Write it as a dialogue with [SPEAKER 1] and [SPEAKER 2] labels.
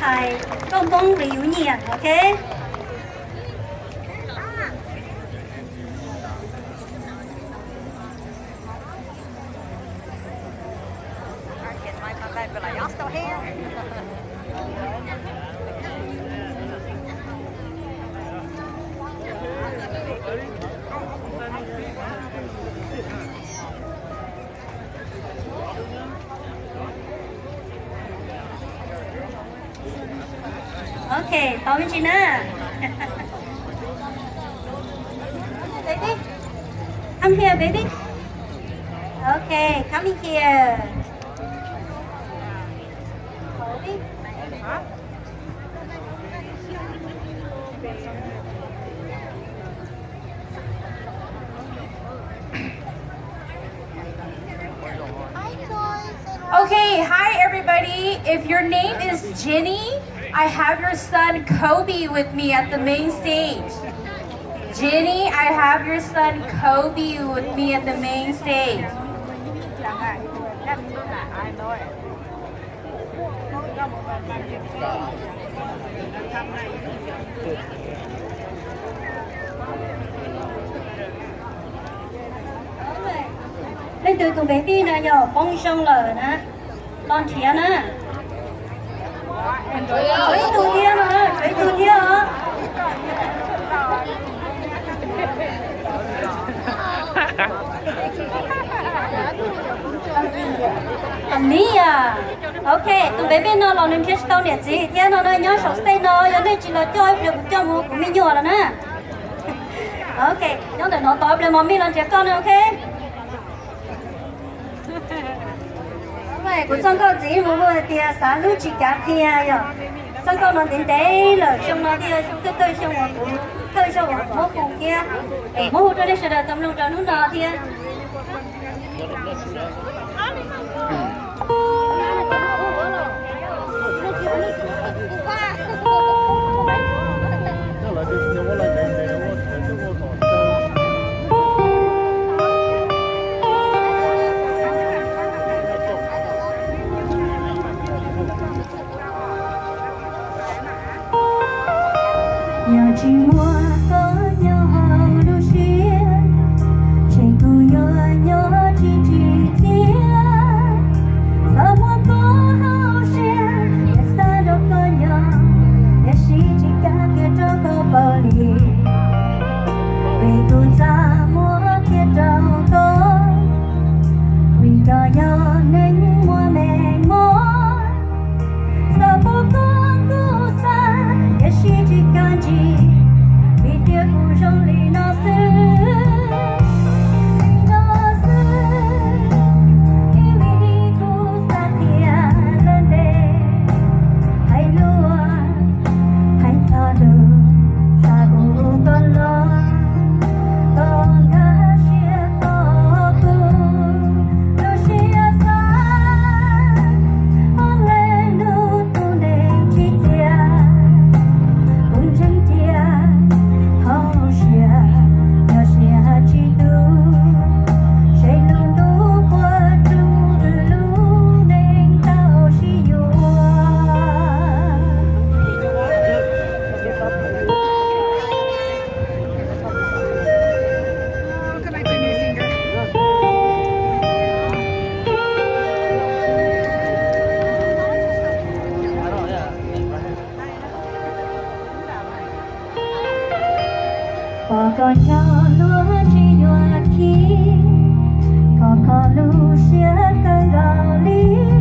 [SPEAKER 1] 係公公李永年，OK？ OK， 到你呢？Baby, come here, baby. Okay, come in here. Baby.
[SPEAKER 2] Okay, hi everybody. If your name is Jenny, I have your son Kobe with me at the main stage. Jenny, I have your son Kobe with me at the main stage.
[SPEAKER 1] Lên từ tụi baby nè, giờ bông sông lờ nè, lon thìa nè. Chơi tụi kia mà, chơi tụi kia hả? Tầm ní à? Ok, tụi baby nó lòng nên test tao nè chị, thế nó nói nhớ sổ stay nó, giờ này chỉ là cho mua của mình nhiều rồi nè. Ok, nhớ để nó tối lên món mình làm trẻ con ok? Vậy của trong câu chỉ một người thì sáng lúc chỉ cả thì rồi trong câu nó đến đấy là trong nó thì trong tôi trong một cũng tôi trong một mốt cùng kia mốt cho đây sẽ là tầm lúc cho nó nào thì
[SPEAKER 3] nhờ chỉ mua có nhau hầu đôi xuyên chạy cùng nhớ chỉ tiếc sao mua có hầu xuyên để xa đâu có nhau để chỉ cả kia cho có bao lì vì tu ra mua kia đâu có vì có nhau nên mua mẹ ngó sao mua có cô xa để chỉ cả chỉ vì tiếc của trong lý nó có con nhau lúa chỉ nhòa khi có con lúa xía cơn gạo lý